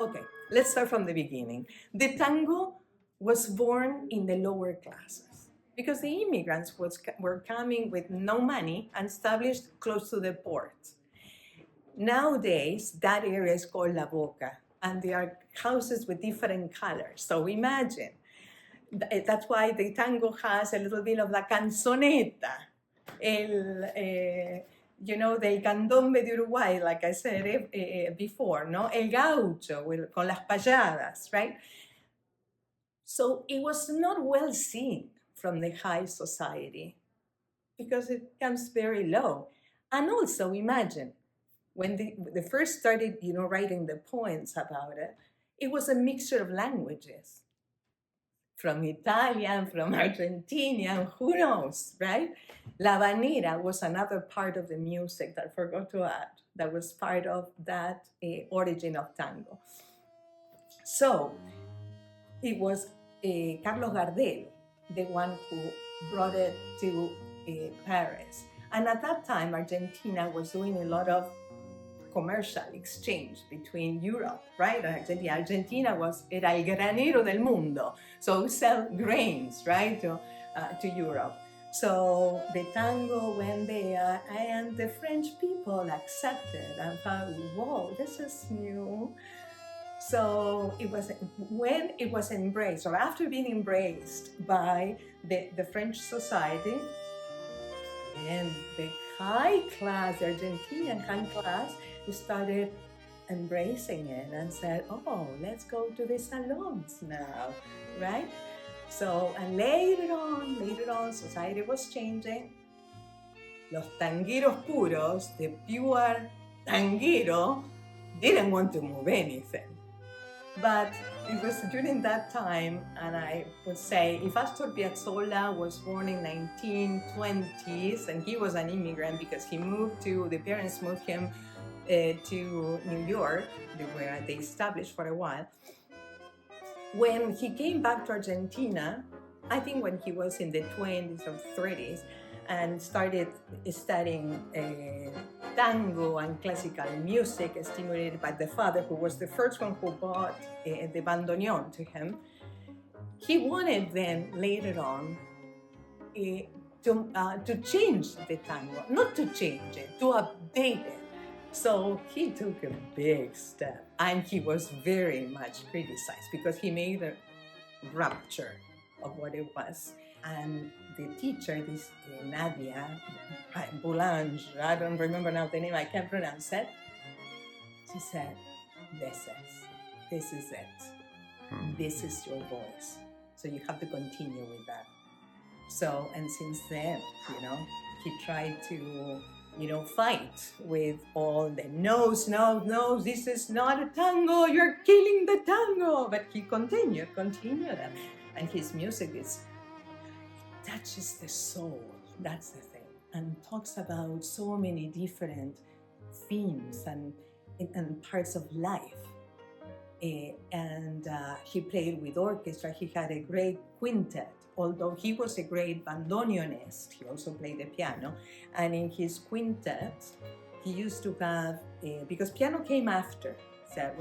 Okay, let's start from the beginning. The tango was born in the lower classes because the immigrants were coming with no money and established close to the port. Nowadays, that area is called La Boca, and there are houses with different colors. So imagine, that's why the tango has a little bit of la canzoneta, del candombe de Uruguay, like I said before, no? El gaucho, con las payadas, right? So it was not well seen from the high society because it comes very low. And also imagine, when they first started, writing the poems about it, it was a mixture of languages, from Italian, from Argentinian, who knows, right? La Habanera was another part of the music that I forgot to add, that was part of that origin of tango. So it was Carlos Gardel, the one who brought it to Paris. And at that time, Argentina was doing a lot of commercial exchange between Europe, right? And Argentina era el granero del mundo. So we sell grains, right, to Europe. So the tango went there, and the French people accepted and thought, whoa, this is new. So when it was embraced, or after being embraced by the French society, and the high class, the Argentinian high class, started embracing it and said, oh, let's go to the salons now, right? So, and later on, society was changing. Los tangueros puros, the pure tanguero, didn't want to move anything. But it was during that time, and I would say, if Astor Piazzolla was born in 1920s, and he was an immigrant because the parents moved him to New York, where they established for a while. When he came back to Argentina, I think when he was in the 20s or 30s, and started studying tango and classical music, stimulated by the father, who was the first one who bought the bandoneon to him. He wanted then, later on, to change the tango, not to change it, to update it. So he took a big step, and he was very much criticized because he made a rupture of what it was. And the teacher, this Nadia Boulange, I don't remember now the name, I can't pronounce it. She said, this is it. This is your voice. So you have to continue with that. So, and since then, he tried to, fight with all the no, this is not a tango, you're killing the tango. But he continued, and his music touches the soul, that's the thing, and talks about so many different themes and parts of life. And he played with orchestra. He had a great quintet. Although he was a great bandoneonist, he also played the piano. And in his quintet, he used to have, because piano came after. So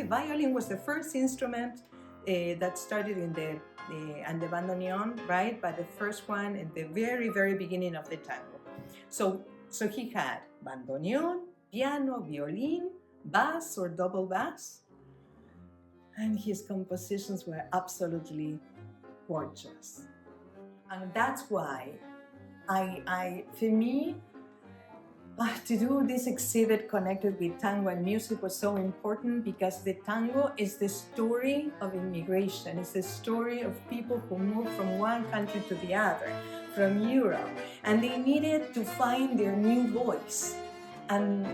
violin was the first instrument that started and the bandoneon, right? But the first one at the very, very beginning of the tango. So he had bandoneon, piano, violin, bass or double bass. And his compositions were absolutely gorgeous. And that's why for me, to do this exhibit connected with tango and music was so important, because the tango is the story of immigration. It's the story of people who moved from one country to the other, from Europe, and they needed to find their new voice. And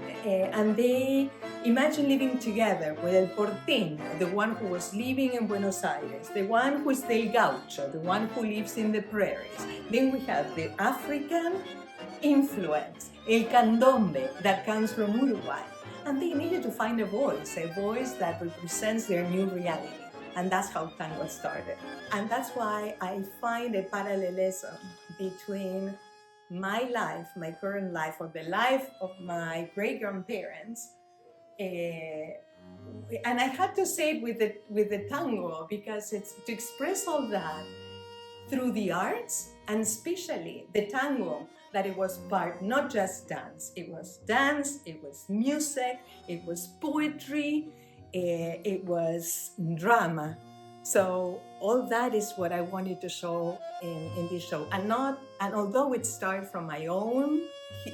they imagine living together with El Porteño, the one who was living in Buenos Aires, the one who is del Gaucho, the one who lives in the prairies. Then we have the African influence, el candombe, that comes from Uruguay. And they needed to find a voice that represents their new reality. And that's how tango started. And that's why I find a parallelism between my life, my current life, or the life of my great-grandparents, and I had to say it with the tango, because it's to express all that through the arts, and especially the tango, that it was part, not just dance, it was music, it was poetry, it was drama. So all that is what I wanted to show in this show. And although it started from my own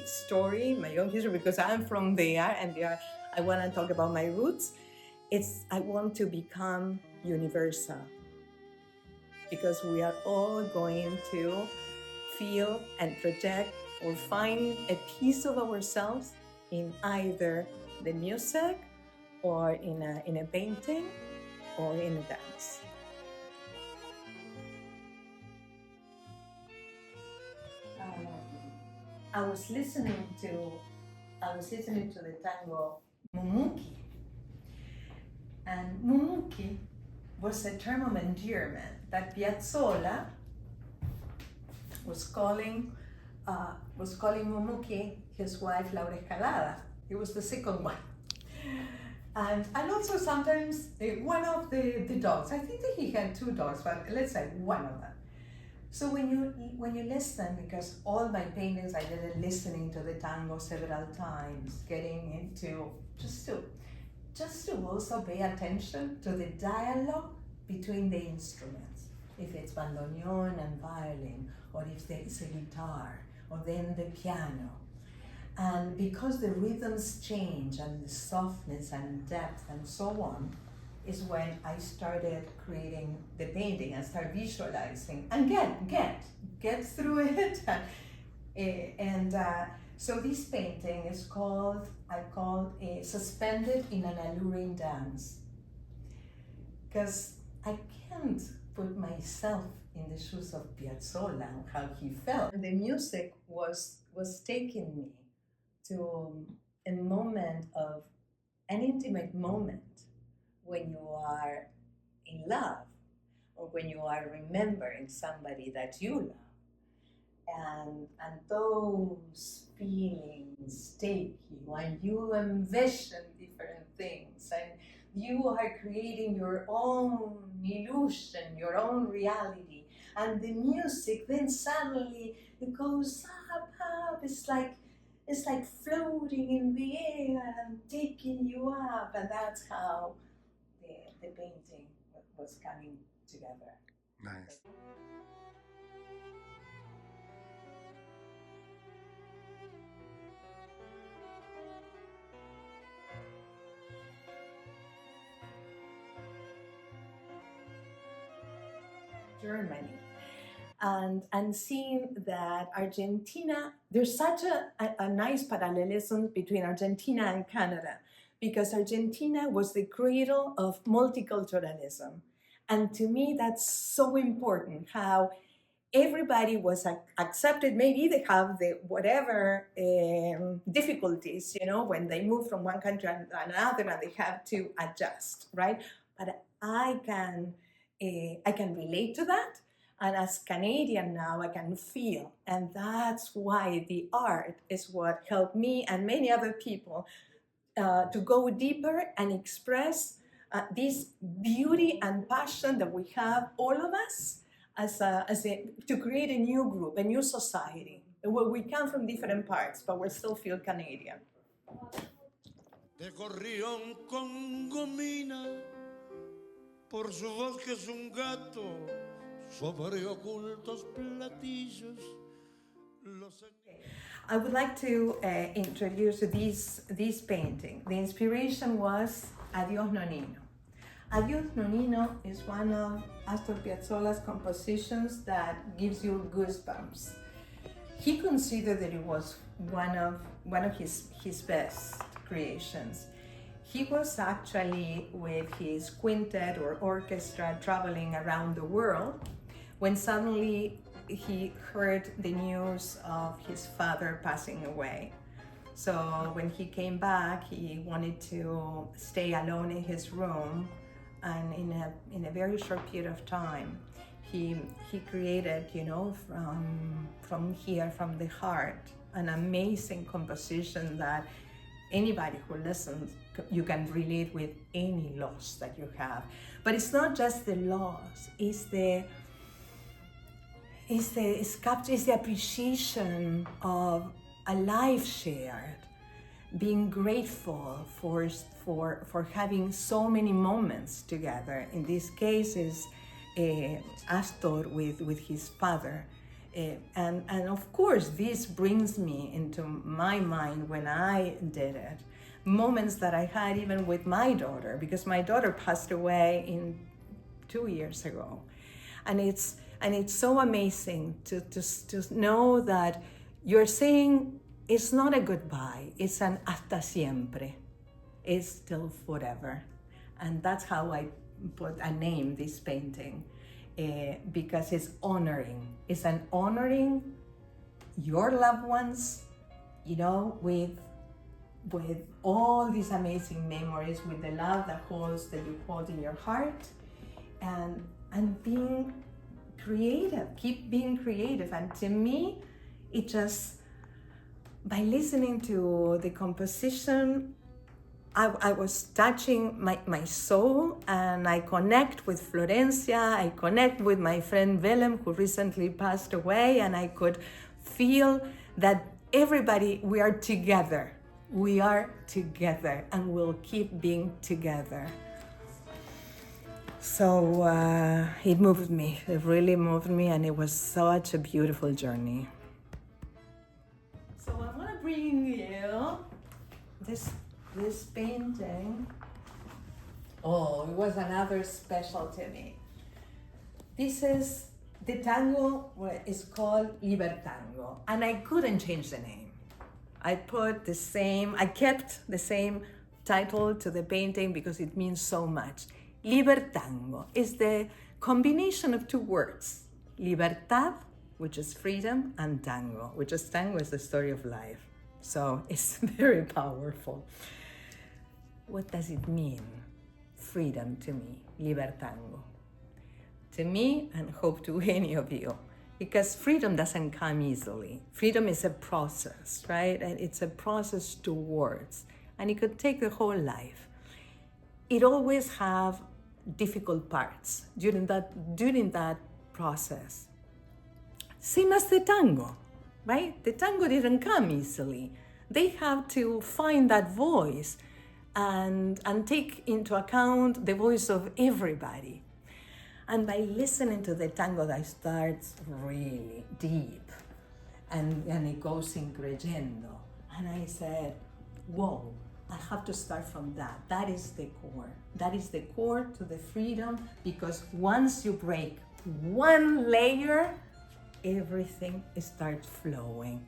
story, my own history, because I'm from there, and I want to talk about my roots, I want to become universal, because we are all going to feel and project or find a piece of ourselves in either the music, or in a painting, or in a dance. I was listening to the tango Mumuki, and Mumuki was a term of endearment that Piazzolla was calling Mumuki his wife Laura Escalada. It was the second one. And also sometimes one of the dogs. I think that he had two dogs, but let's say one of them. So when you listen, because all my paintings I did it listening to the tango several times, getting into just to also pay attention to the dialogue between the instruments. If it's bandoneon and violin, or if it's a guitar, or then the piano. And because the rhythms change, and the softness and depth and so on, is when I started creating the painting and start visualizing and get through it. So this painting is I called Suspended in an Alluring Dance, because I can't put myself in the shoes of Piazzolla and how he felt. The music was taking me to a moment of an intimate moment, when you are in love, or when you are remembering somebody that you love, and those feelings take you, and you envision different things, and you are creating your own illusion, your own reality, and the music then suddenly it goes up. It's like floating in the air and taking you up, and that's how the painting was coming together. Nice. Germany, and seeing that Argentina, there's such a nice parallelism between Argentina and Canada, because Argentina was the cradle of multiculturalism. And to me, that's so important, how everybody was accepted. Maybe they have the whatever difficulties, when they move from one country to another, and they have to adjust, right? But I can relate to that. And as Canadian now, I can feel. And that's why the art is what helped me and many other people to go deeper and express this beauty and passion that we have, all of us, to create a new group, a new society, where we come from different parts, but we still feel Canadian. Te corrió un congomina por su voz que es un gato sobre ocultos platillos. I would like to introduce this painting. The inspiration was Adiós Nonino. Adiós Nonino is one of Astor Piazzolla's compositions that gives you goosebumps. He considered that it was one of his best creations. He was actually with his quintet or orchestra traveling around the world when suddenly he heard the news of his father passing away. So when he came back, he wanted to stay alone in his room, and in a very short period of time, he created, from the heart, an amazing composition that anybody who listens, you can relate with any loss that you have. But it's not just the loss, it's the appreciation of a life shared, being grateful for having so many moments together. In this case is Astor with his father. And of course, this brings me into my mind when I did it, moments that I had even with my daughter, because my daughter passed away 2 years ago. And it's so amazing to know that you're saying it's not a goodbye, it's an hasta siempre. It's till forever. And that's how I name this painting. Because it's an honoring your loved ones, with all these amazing memories, with the love that you hold in your heart, and being creative, keep being creative. And to me, it just, by listening to the composition, I was touching my soul, and I connect with Florencia, I connect with my friend Willem, who recently passed away, and I could feel that everybody, we are together, and we'll keep being together. So it moved me, it really moved me, and it was such a beautiful journey. So I'm gonna bring you this painting. Oh, it was another special to me. This is the tango, is called Libertango, and I couldn't change the name. I kept the same title to the painting because it means so much. Libertango is the combination of two words, libertad, which is freedom, and tango, which is the story of life. So it's very powerful. What does it mean? Freedom to me, libertango. To me, and hope to any of you, because freedom doesn't come easily. Freedom is a process, right? And it's a process towards, and it could take the whole life. It always have difficult parts during that process. Same as the tango, right? The tango didn't come easily. They have to find that voice and take into account the voice of everybody. And by listening to the tango, that starts really deep, and it goes in crescendo. And I said, whoa, I have to start from that. That is the core. That is the core to the freedom, because once you break one layer, everything starts flowing.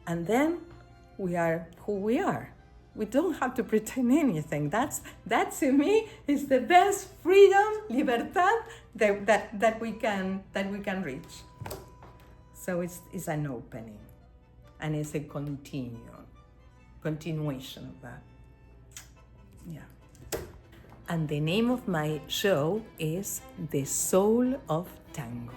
And then we are who we are. We don't have to pretend anything. That to me is the best freedom, libertad that we can reach. So it's an opening, and it's a continuation of that. Yeah. And the name of my show is The Soul of Tango.